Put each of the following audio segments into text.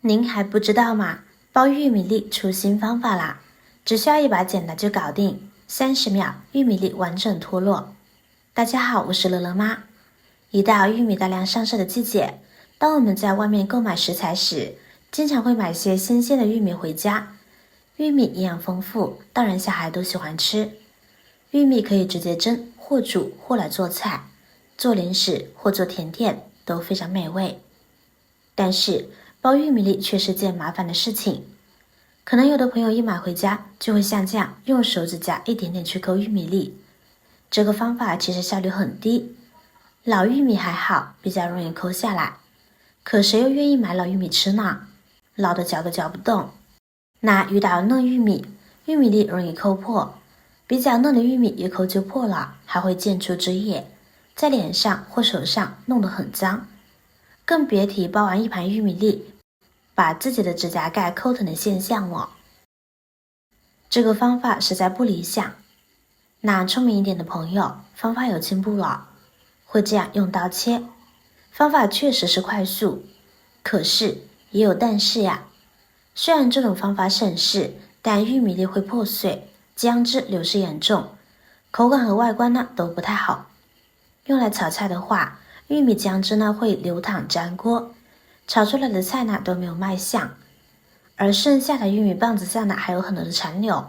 您还不知道吗？包玉米粒出新方法啦！只需要一把剪刀就搞定，30秒玉米粒完整脱落。大家好，我是乐乐妈。一到玉米大量上市的季节，当我们在外面购买食材时，经常会买些新鲜的玉米回家。玉米营养丰富，大人小孩都喜欢吃。玉米可以直接蒸或煮或来做菜，做零食或做甜点都非常美味。但是包玉米粒却是件麻烦的事情，可能有的朋友一买回家就会像这样用手指甲一点点去抠玉米粒，这个方法其实效率很低。老玉米还好，比较容易抠下来，可谁又愿意买老玉米吃呢？老的嚼都嚼不动。那遇到嫩玉米，玉米粒容易抠破，比较嫩的玉米一抠就破了，还会溅出汁液，在脸上或手上弄得很脏，更别提包完一盘玉米粒把自己的指甲盖抠疼的现象了。这个方法实在不理想。那聪明一点的朋友，方法有进步了，会这样用刀切。方法确实是快速，可是也有但是呀。虽然这种方法省事，但玉米粒会破碎，浆汁流失严重，口感和外观呢都不太好。用来炒菜的话，玉米浆汁呢会流淌粘锅，炒出来的菜呢都没有卖相，而剩下的玉米棒子上呢还有很多的残留。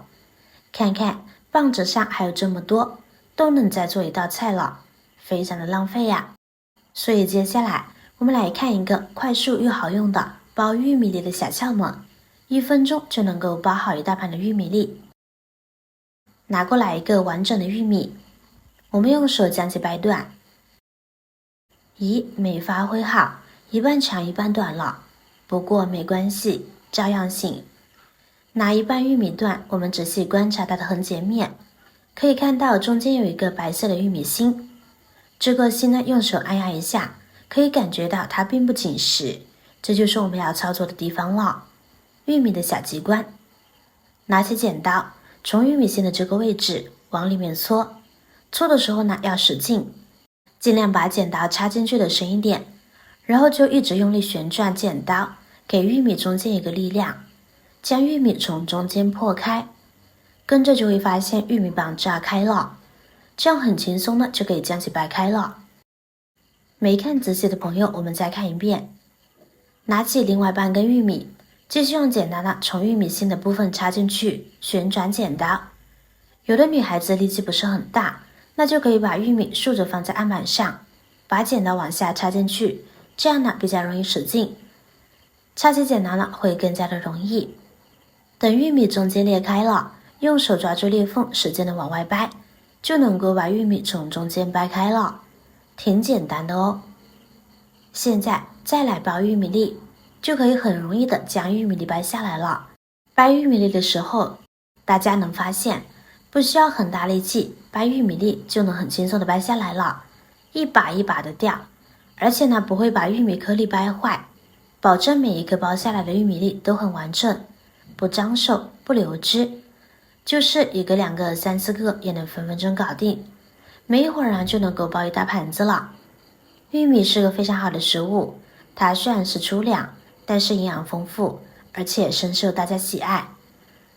看看棒子上还有这么多，都能再做一道菜了，非常的浪费呀。所以接下来我们来看一个快速又好用的包玉米粒的小窍门，1分钟就能够包好一大盘的玉米粒。拿过来一个完整的玉米，我们用手将其掰断。咦，没发挥好，一半长一半短了，不过没关系，照样行。拿一半玉米段，我们仔细观察它的横截面，可以看到中间有一个白色的玉米芯，这个芯呢用手按压一下，可以感觉到它并不紧实，这就是我们要操作的地方了，玉米的小机关。拿起剪刀，从玉米芯的这个位置往里面搓，搓的时候呢要使劲，尽量把剪刀插进去的深一点，然后就一直用力旋转剪刀，给玉米中间一个力量，将玉米从中间破开，跟着就会发现玉米棒炸开了，这样很轻松的就可以将其掰开了。没看仔细的朋友，我们再看一遍。拿起另外半根玉米，继续用剪刀呢从玉米芯的部分插进去，旋转剪刀。有的女孩子力气不是很大，那就可以把玉米竖着放在案板上，把剪刀往下插进去，这样呢比较容易使劲，插起剪刀呢会更加的容易。等玉米中间裂开了，用手抓住裂缝，使劲的往外掰，就能够把玉米从中间掰开了，挺简单的哦。现在再来包玉米粒，就可以很容易的将玉米粒掰下来了。掰玉米粒的时候，大家能发现不需要很大力气，掰玉米粒就能很轻松的掰下来了，一把一把的掉，而且呢不会把玉米颗粒掰坏，保证每一个包下来的玉米粒都很完整，不脏手不流汁，就是1个2个3、4个也能分分钟搞定，没一会儿呢就能够包一大盘子了。玉米是个非常好的食物，它虽然是粗粮，但是营养丰富，而且深受大家喜爱。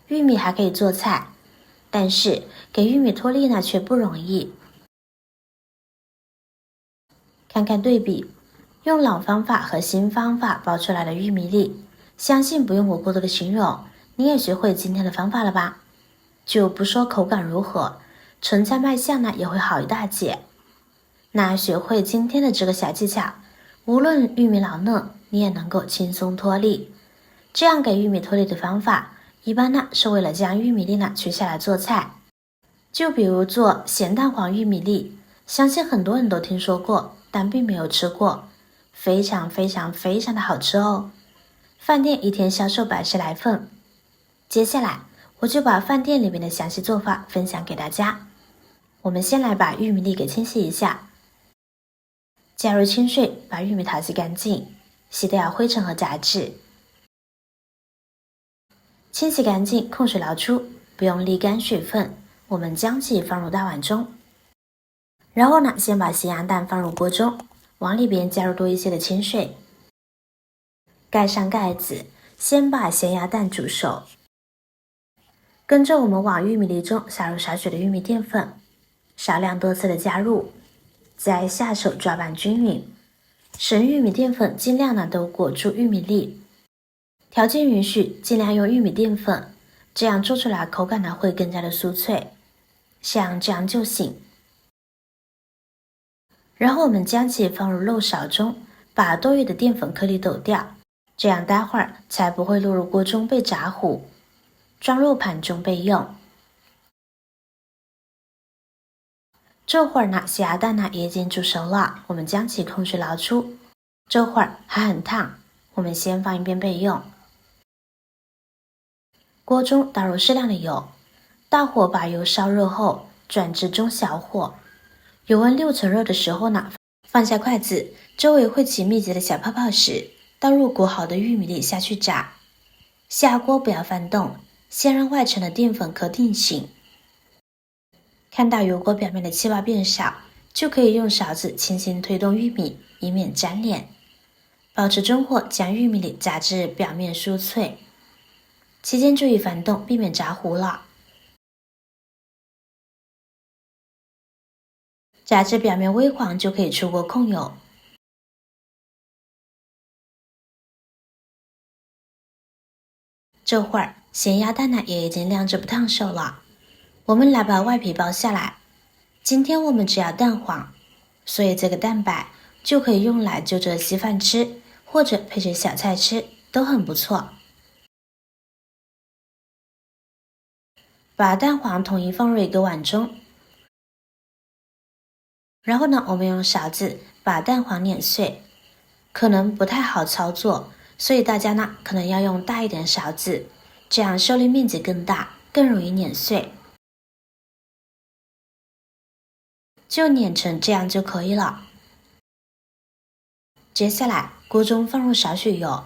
玉米还可以做菜，但是给玉米脱粒呢却不容易。看看对比，用老方法和新方法包出来的玉米粒，相信不用我过多的形容，你也学会今天的方法了吧？就不说口感如何，盛菜卖相呢也会好一大截。那学会今天的这个小技巧，无论玉米老嫩，你也能够轻松脱粒。这样给玉米脱粒的方法，一般呢是为了将玉米粒呢取下来做菜。就比如做咸蛋黄玉米粒，相信很多人都听说过，但并没有吃过，非常非常非常的好吃哦。饭店一天销售110来份。接下来我就把饭店里面的详细做法分享给大家。我们先来把玉米粒给清洗一下，加入清水把玉米淘洗干净，洗掉灰尘和杂质。清洗干净，控水捞出，不用沥干水分，我们将其放入大碗中。然后呢，先把咸鸭蛋放入锅中，往里边加入多一些的清水，盖上盖子，先把咸鸭蛋煮熟。跟着我们往玉米粒中撒入少许的玉米淀粉，少量多次的加入，再下手抓拌均匀，使玉米淀粉尽量都裹住玉米粒。条件允许，尽量用玉米淀粉，这样做出来口感会更加的酥脆，像这样就行。然后我们将其放入漏勺中，把多余的淀粉颗粒抖掉，这样待会儿才不会落入锅中被炸糊，装入盘中备用。这会儿咸鸭蛋也已经煮熟了，我们将其控水捞出。这会儿还很烫，我们先放一边备用。锅中倒入适量的油，大火把油烧热后，转至中小火，油温6成热的时候放下筷子，周围会起密集的小泡泡时，倒入裹好的玉米粒下去炸。下锅不要翻动，先让外层的淀粉壳定型。看到油锅表面的气泡变少，就可以用勺子轻轻推动玉米，以免粘连。保持中火将玉米粒炸至表面酥脆，期间注意翻动，避免炸糊了。炸至表面微黄就可以出锅控油。这会儿咸鸭蛋也已经晾着不烫手了，我们来把外皮剥下来。今天我们只要蛋黄，所以这个蛋白就可以用来就着稀饭吃，或者配着小菜吃，都很不错。把蛋黄统一放入一个碗中，然后我们用勺子把蛋黄碾碎，可能不太好操作，所以大家可能要用大一点勺子，这样受力面积更大，更容易碾碎。就碾成这样就可以了。接下来锅中放入少许油，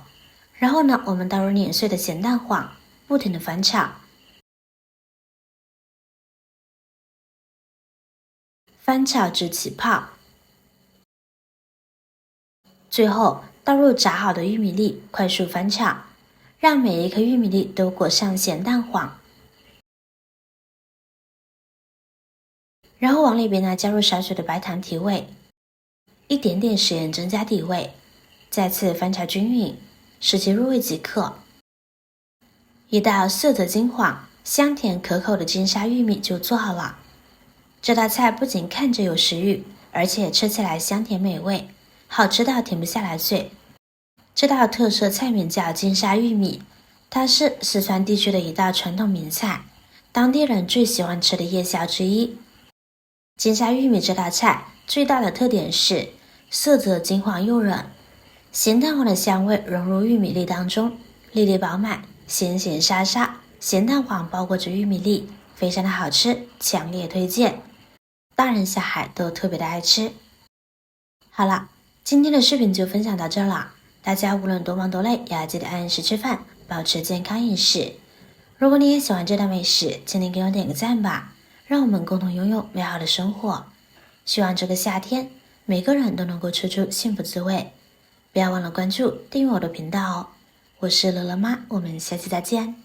然后我们倒入碾碎的咸蛋黄，不停的翻炒。翻炒至起泡，最后倒入炸好的玉米粒，快速翻炒，让每一颗玉米粒都裹上咸蛋黄。然后往里边加入少许的白糖提味，一点点食盐增加底味，再次翻炒均匀，使其入味即可。一道色泽金黄、香甜可口的金沙玉米就做好了。这道菜不仅看着有食欲，而且吃起来香甜美味，好吃到停不下来嘴。这道特色菜名叫金沙玉米，它是四川地区的一道传统名菜，当地人最喜欢吃的夜宵之一。金沙玉米这道菜最大的特点是色泽金黄诱人，咸蛋黄的香味融入玉米粒当中，粒粒饱满，咸咸沙沙，咸蛋黄包裹着玉米粒，非常的好吃，强烈推荐，大人小孩都特别的爱吃。好了，今天的视频就分享到这儿了，大家无论多忙多累，也要记得按时吃饭，保持健康饮食。如果你也喜欢这道美食，请你给我点个赞吧，让我们共同拥有美好的生活。希望这个夏天每个人都能够吃出幸福滋味。不要忘了关注订阅我的频道哦，我是乐乐妈，我们下期再见。